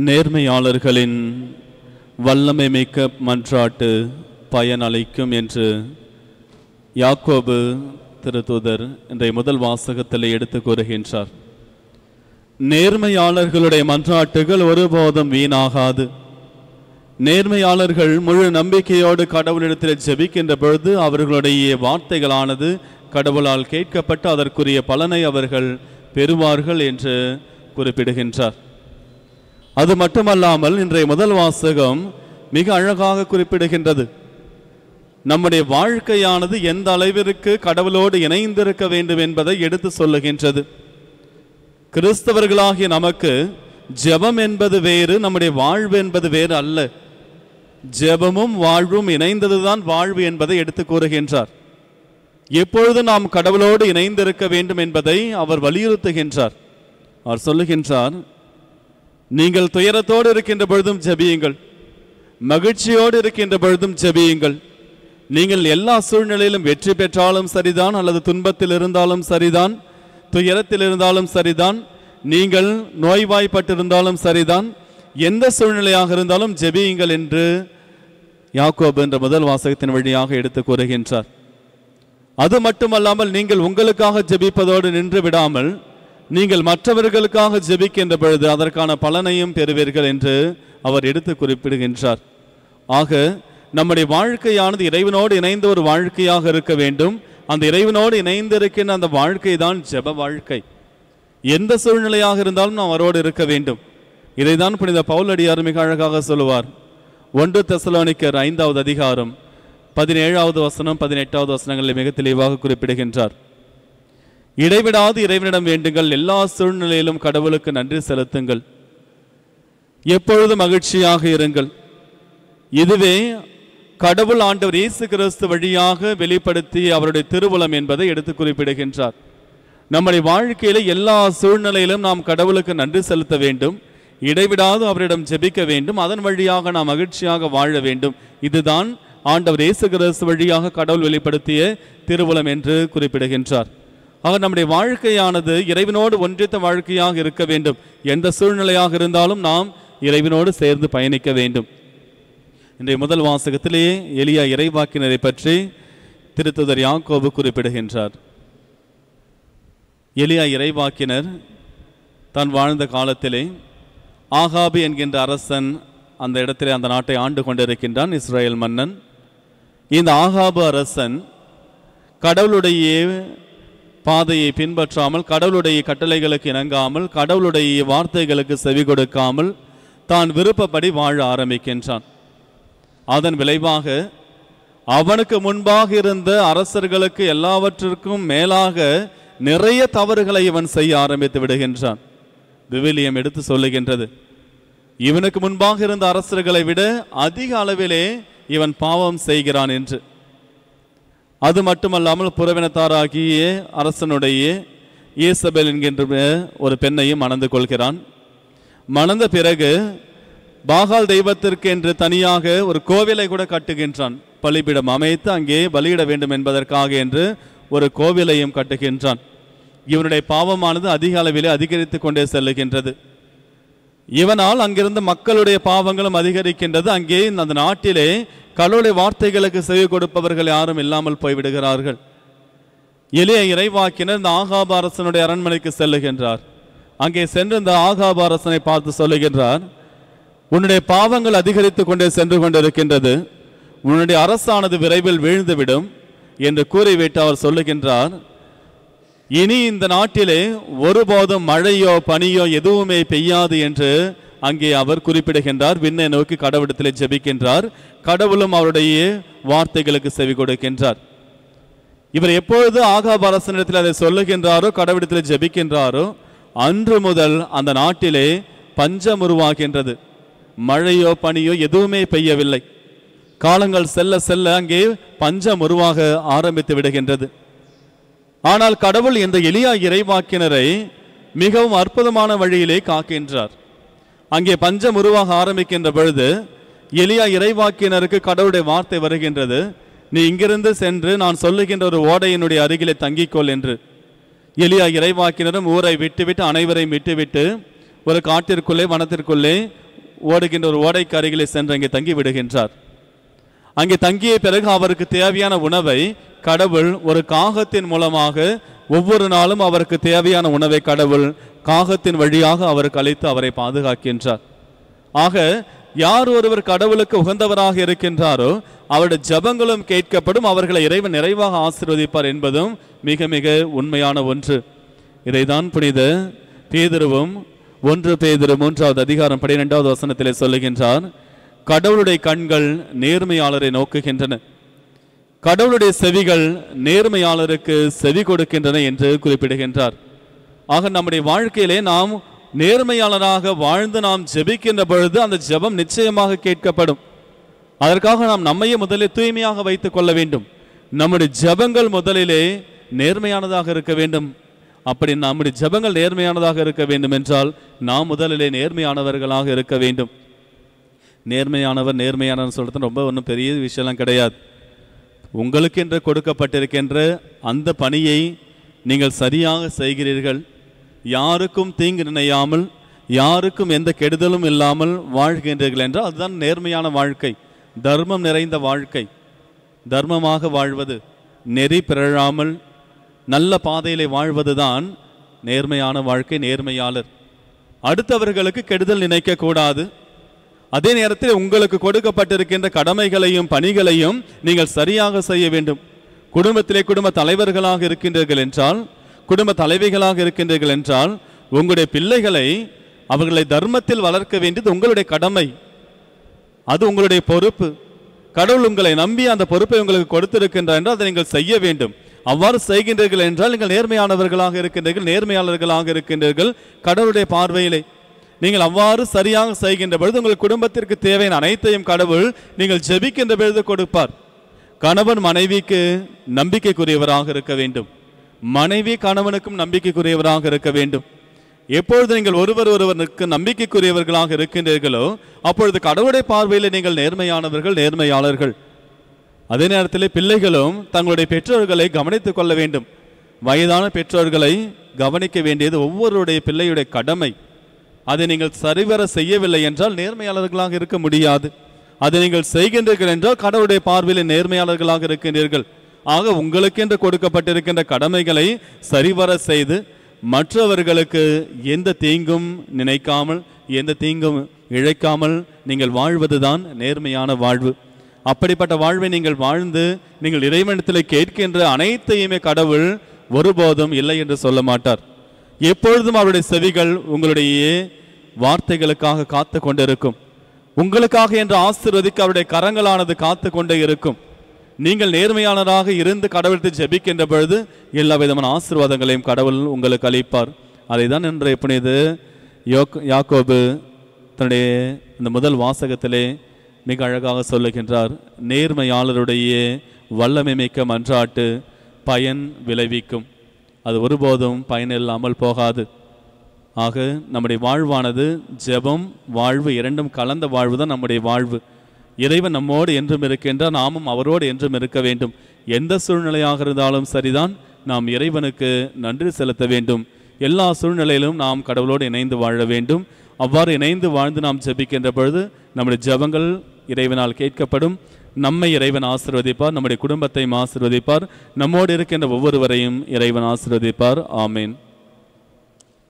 நேர்மையாளர்களின் வல்லமை மிக்க மன்றாட்டு பயனளிக்கும் என்று யாக்கோபு திருத்தூதர் இன்றைய முதல் வாசகத்தில் எடுத்து கூறுகின்றார். நேர்மையாளர்களுடைய மன்றாட்டுகள் ஒருபோதும் வீணாகாது. நேர்மையாளர்கள் முழு நம்பிக்கையோடு கடவுளிடத்தில் ஜெபிக்கின்ற பொழுது அவர்களுடைய வார்த்தைகளானது கடவுளால் கேட்கப்பட்டு அதற்குரிய பலனை அவர்கள் பெறுவார்கள் என்று குறிப்பிடுகின்றார். அது மட்டுமல்லாமல் இன்றைய முதல் வாசகம் மிக அழகாக குறிப்பிடுகின்றது. நம்முடைய வாழ்க்கையானது எந்த அளவிற்கு கடவுளோடு இணைந்திருக்க வேண்டும் என்பதை எடுத்து சொல்லுகின்றது. கிறிஸ்தவர்களாகிய நமக்கு ஜெபம் என்பது வேறு, நம்முடைய வாழ்வு என்பது வேறு அல்ல. ஜெபமும் வாழ்வும் இணைந்ததுதான் வாழ்வு என்பதை எடுத்து கூறுகின்றார். எப்பொழுது நாம் கடவுளோடு இணைந்திருக்க வேண்டும் என்பதை அவர் வலியுறுத்துகின்றார். அவர் சொல்லுகின்றார், நீங்கள் துயரத்தோடு இருக்கின்ற பொழுதும் ஜெபியுங்கள், மகிழ்ச்சியோடு இருக்கின்ற பொழுதும் ஜெபியுங்கள். நீங்கள் எல்லா சூழ்நிலையிலும் வெற்றி பெற்றாலும் சரிதான், அல்லது துன்பத்தில் இருந்தாலும் சரிதான், துயரத்தில் இருந்தாலும் சரிதான், நீங்கள் நோய்வாய்ப்பட்டிருந்தாலும் சரிதான், எந்த சூழ்நிலையாக இருந்தாலும் ஜெபியுங்கள் என்று யாக்கோபு என்ற முதல் வாசகத்தின் வழியாக எடுத்து கூறுகின்றார். அது மட்டுமல்லாமல் நீங்கள் உங்களுக்காக ஜெபிப்பதோடு நின்று விடாமல் நீங்கள் மற்றவர்களுக்காக ஜெபிக்கின்ற பொழுது அதற்கான பலனையும் பெறுவீர்கள் என்று அவர் எடுத்து குறிப்பிடுகின்றார். ஆக நம்முடைய வாழ்க்கையானது இறைவனோடு இணைந்த ஒரு வாழ்க்கையாக இருக்க வேண்டும். அந்த இறைவனோடு இணைந்திருக்கின்ற அந்த வாழ்க்கை தான் ஜெப வாழ்க்கை. எந்த சூழ்நிலையாக இருந்தாலும் நாம் அவரோடு இருக்க வேண்டும். இதைதான் புனித பவுலடியார் மிக அழகாக சொல்லுவார். 1 தெசலோனிக்கர் 5வது அதிகாரம் 17வது வசனம் 18வது வசனங்களில் மிக தெளிவாக குறிப்பிடுகின்றார். இடைவிடாது இறைவனிடம் வேண்டுங்கள், எல்லா சூழ்நிலையிலும் கடவுளுக்கு நன்றி செலுத்துங்கள், எப்பொழுதும் மகிழ்ச்சியாக இருங்கள். இதுவே கடவுள் ஆண்டவர் இயேசு கிறிஸ்து வழியாக வெளிப்படுத்திய அவருடைய திருவுளம் என்பதை எடுத்து குறிப்பிடுகின்றார். நம்முடைய வாழ்க்கையில எல்லா சூழ்நிலையிலும் நாம் கடவுளுக்கு நன்றி செலுத்த வேண்டும், இடைவிடாது அவரிடம் ஜெபிக்க வேண்டும், அதன் வழியாக நாம் மகிழ்ச்சியாக வாழ வேண்டும். இதுதான் ஆண்டவர் இயேசு கிறிஸ்து வழியாக கடவுள் வெளிப்படுத்திய திருவுளம் என்று குறிப்பிடுகின்றார். ஆக நம்முடைய வாழ்க்கையானது இறைவனோடு ஒன்றித்த வாழ்க்கையாக இருக்க வேண்டும். எந்த சூழ்நிலையாக இருந்தாலும் நாம் இறைவனோடு சேர்ந்து பயணிக்க வேண்டும். இன்றைய முதல் வாசகத்திலேயே எலியா இறைவாக்கினரை பற்றி திருத்தூதர் யாக்கோபு குறிப்பிடுகின்றார். எலியா இறைவாக்கினர் தான் வாழ்ந்த காலத்திலே ஆகாபு என்கின்ற அரசன் அந்த இடத்திலே அந்த நாட்டை ஆண்டு கொண்டிருக்கின்றான், இஸ்ரேல் மன்னன். இந்த ஆகாபு அரசன் கடவுளுடைய பாதையை பின்பற்றாமல், கடவுளுடைய கட்டளைகளுக்கு இணங்காமல், கடவுளுடைய வார்த்தைகளுக்கு செவி கொடுக்காமல் தான் விருப்பப்படி வாழ ஆரம்பிக்கின்றான். அதன் விளைவாக அவனுக்கு முன்பாக இருந்த அரசர்களுக்கு எல்லாவற்றிற்கும் மேலாக நிறைய தவறுகளை இவன் செய்ய ஆரம்பித்து விடுகின்றான். விவிலியம் எடுத்து சொல்லுகின்றது, இவனுக்கு முன்பாக இருந்த அரசர்களை விட அதிக அளவிலே இவன் பாவம் செய்கிறான் என்று. அது மட்டுமல்லாமல் புறவினத்தாராகிய அரசனுடைய ஈசபெல் என்கின்ற ஒரு பெண்ணையும் மணந்து கொள்கிறான். மணந்த பிறகு பாகால் தெய்வத்திற்கு என்று தனியாக ஒரு கோவிலை கூட கட்டுகின்றான். பலிபீடம் அமைத்து அங்கே பலியிட வேண்டும் என்பதற்காக என்று ஒரு கோவிலையும் கட்டுகின்றான். இவனுடைய பாவமானது அதிக அளவிலே அதிகரித்து கொண்டே செல்லுகின்றது. இவனால் அங்கிருந்த மக்களுடைய பாவங்களும் அதிகரிக்கின்றது. அங்கே அந்த நாட்டிலே கடவுளுடைய வார்த்தைகளுக்கு செவி கொடுப்பவர்கள் யாரும் இல்லாமல் போய்விடுகிறார்கள். எலியா இறைவாக்கினர் இந்த ஆகாபு அரசனுடைய அரண்மனைக்கு செல்லுகின்றார். அங்கே சென்று இந்த ஆகாபு அரசனை பார்த்து சொல்லுகின்றார், உன்னுடைய பாவங்கள் அதிகரித்து கொண்டே சென்று கொண்டிருக்கின்றது, உன்னுடைய அரசானது விரைவில் வீழ்ந்துவிடும் என்று கூறிவிட்டு அவர் சொல்லுகின்றார், இனி இந்த நாட்டிலே ஒருபோதும் மழையோ பனியோ எதுவுமே பெய்யாது என்று அங்கே அவர் குறிப்பிடுகின்றார். விண்ணை நோக்கி கடவுளிடத்திலே ஜெபிக்கின்றார். கடவுளும் அவருடைய வார்த்தைகளுக்கு செவி கொடுக்கின்றார். இவர் எப்பொழுது ஆகாபு அரசனிடத்தில் அதை சொல்லுகின்றாரோ, கடவுளிடத்தில் ஜெபிக்கின்றாரோ, அன்று முதல் அந்த நாட்டிலே பஞ்சம் உருவாகின்றது. மழையோ பனியோ எதுவுமே பெய்யவில்லை. காலங்கள் செல்ல செல்ல அங்கே பஞ்சம் உருவாக ஆரம்பித்து விடுகின்றது. ஆனால் கடவுள் இந்த எலியா இறைவாக்கினரை மிகவும் அற்புதமான வழியிலே காக்கின்றார். அங்கே பஞ்சம் உருவாக ஆரம்பிக்கின்ற பொழுது எலியா இறைவாக்கினருக்கு கடவுளுடைய வார்த்தை வருகின்றது, நீ இங்கிருந்து சென்று நான் சொல்லுகின்ற ஒரு ஓடையினுடைய அருகிலே தங்கிக்கொள் என்று. எலியா இறைவாக்கினரும் ஊரை விட்டுவிட்டு அனைவரையும் விட்டுவிட்டு ஒரு காட்டிற்குள்ளே வனத்திற்குள்ளே ஓடுகின்ற ஒரு ஓடைக்கு அருகிலே சென்று அங்கே தங்கி விடுகின்றார். அங்கே தங்கிய பிறகு அவருக்கு தேவையான உணவை கடவுள் ஒரு காகத்தின் மூலமாக ஒவ்வொரு நாளும் அவருக்கு தேவையான உணவை கடவுள் காகத்தின் வழியாக அவருக்கு அளித்து அவரை பாதுகாக்கின்றார். ஆக யார் ஒருவர் கடவுளுக்கு உகந்தவராக இருக்கின்றாரோ அவருடைய ஜபங்களும் கேட்கப்படும், அவர்களை இறைவன் நிறைவாக ஆசீர்வதிப்பார் என்பதும் மிக மிக உண்மையான ஒன்று. இதைதான் புனித பேதுருவும் 1 பேதுரு 3வது அதிகாரம் 12வது வசனத்திலே சொல்லுகின்றார், கடவுளுடைய கண்கள் நேர்மையாளரை நோக்குகின்றன, கடவுளுடைய செவிகள் நேர்மையாளருக்கு செவி கொடுக்கின்றன என்று குறிப்பிடுகின்றார். ஆக நம்முடைய வாழ்க்கையிலே நாம் நேர்மையாளராக வாழ்ந்து நாம் ஜெபிக்கின்ற பொழுது அந்த ஜெபம் நிச்சயமாக கேட்கப்படும். அதற்காக நாம் நம்மையே முதலில் தூய்மையாக வைத்துக் கொள்ள வேண்டும். நம்முடைய ஜெபங்கள் முதலிலே நேர்மையானதாக இருக்க வேண்டும். அப்படி நம்முடைய ஜெபங்கள் நேர்மையானதாக இருக்க வேண்டும் என்றால் நாம் முதலிலே நேர்மையானவர்களாக இருக்க வேண்டும். நேர்மையானவர் சொல்றது ரொம்ப ஒன்றும் பெரிய விஷயம்லாம் கிடையாது. உங்களுக்கு என்று கொடுக்கப்பட்டிருக்கின்ற அந்த பணியை நீங்கள் சரியாக செய்கிறீர்கள், யாருக்கும் தீங்கு நினையாமல் யாருக்கும் எந்த கெடுதலும் இல்லாமல் வாழ்கின்றீர்கள் என்றால் அதுதான் நேர்மையான வாழ்க்கை, தர்மம் நிறைந்த வாழ்க்கை. தர்மமாக வாழ்வது, நெறி பிறழாமல் நல்ல பாதையிலே வாழ்வதுதான் நேர்மையான வாழ்க்கை, நேர்மையாளர். அடுத்தவர்களுக்கு கெடுதல் நினைக்க கூடாது. அதே நேரத்தில் உங்களுக்கு கொடுக்கப்பட்டிருக்கின்ற கடமைகளையும் பணிகளையும் நீங்கள் சரியாக செய்ய வேண்டும். குடும்பத்திலே குடும்ப தலைவர்களாக இருக்கின்றீர்கள் என்றால், குடும்ப தலைவிகளாக இருக்கின்றீர்கள் என்றால், உங்களுடைய பிள்ளைகளை அவர்களை தர்மத்தில் வளர்க்க வேண்டியது உங்களுடைய கடமை, அது உங்களுடைய பொறுப்பு. கடவுள் உங்களை நம்பி அந்த பொறுப்பை உங்களுக்கு கொடுத்திருக்கின்றார் என்றால் அதை நீங்கள் செய்ய வேண்டும். அவ்வாறு செய்கின்றீர்கள் என்றால் நீங்கள் நேர்மையானவர்களாக இருக்கின்றீர்கள், நேர்மையாளர்களாக இருக்கின்றீர்கள் கடவுளுடைய பார்வையிலே. நீங்கள் அவ்வாறு சரியாக செய்கின்ற பொழுது உங்கள் குடும்பத்திற்கு தேவையான அனைத்தையும் கடவுள் நீங்கள் ஜெபிக்கின்ற பொழுது கொடுப்பார். கணவன் மனைவிக்கு நம்பிக்கைக்குரியவராக இருக்க வேண்டும், மனைவி கணவனுக்கும் நம்பிக்கைக்குரியவராக இருக்க வேண்டும். எப்பொழுது நீங்கள் ஒருவருக்கு நம்பிக்கைக்குரியவர்களாக இருக்கின்றீர்களோ அப்பொழுது கடவுளுடைய பார்வையில் நீங்கள் நேர்மையானவர்கள், நேர்மையாளர்கள். அதே நேரத்தில் பிள்ளைகளும் தங்களுடைய பெற்றோர்களை கவனித்துக் கொள்ள வேண்டும். வயதான பெற்றோர்களை கவனிக்க வேண்டியது ஒவ்வொருடைய பிள்ளையுடைய கடமை. அதை நீங்கள் சரிவர செய்யவில்லை என்றால் நேர்மையாளர்களாக இருக்க முடியாது. அதை நீங்கள் செய்கின்றீர்கள் என்றால் கடவுளுடைய பார்வையில் நேர்மையாளர்களாக இருக்கின்றீர்கள். ஆக உங்களுக்கென்று கொடுக்கப்பட்டிருக்கின்ற கடமைகளை சரிவர செய்து மற்றவர்களுக்கு எந்த தீங்கும் நினைக்காமல் எந்த தீங்கும் இழைக்காமல் நீங்கள் வாழ்வதுதான் நேர்மையான வாழ்வு. அப்படிப்பட்ட வாழ்வை நீங்கள் வாழ்ந்து நீங்கள் இறைவனிடத்தில் கேட்கின்ற அனைத்தையுமே கடவுள் ஒருபோதும் இல்லை என்று சொல்ல மாட்டார். எப்பொழுதும் அவருடைய செவிகள் உங்களுடைய வார்த்தைகளுக்காக காத்து கொண்டிருக்கும். உங்களுக்காக என்று ஆசீர்வதிக்க அவருடைய கரங்களானது காத்து கொண்டே இருக்கும். நீங்கள் நேர்மையானராக இருந்து கடவுளுக்கு ஜெபிக்கின்ற பொழுது எல்லா விதமான ஆசீர்வாதங்களையும் கடவுள் உங்களுக்கு அளிப்பார். அதை தான் இன்றைய புனித யாக்கோபு தன்னுடைய இந்த முதல் வாசகத்திலே மிக அழகாக சொல்லுகின்றார். நேர்மையாளருடைய வல்லமை மிக்க மன்றாட்டு பயன் விளைவிக்கும், அது ஒருபோதும் பயனில்லாமல் போகாது. ஆக நம்முடைய வாழ்வானது ஜெபம் வாழ்வு இரண்டும் கலந்த வாழ்வு தான் நம்முடைய வாழ்வு. இறைவன் நம்மோடு என்றும் இருக்கின்றார், நாமும் அவரோடு என்றும் இருக்க வேண்டும். எந்த சூழ்நிலையாக இருந்தாலும் சரிதான், நாம் இறைவனுக்கு நன்றி செலுத்த வேண்டும். எல்லா சூழ்நிலையிலும் நாம் கடவுளோடு இணைந்து வாழ வேண்டும். அவ்வாறு இணைந்து வாழ்ந்து நாம் ஜெபிக்கின்ற பொழுது நம்முடைய ஜெபங்கள் இறைவனால் கேட்கப்படும். நம்மை இறைவன் ஆசீர்வதிப்பார், நம்முடைய குடும்பத்தையும் ஆசீர்வதிப்பார், நம்மோடு இருக்கின்ற ஒவ்வொருவரையும் இறைவன் ஆசீர்வதிப்பார். ஆமேன்.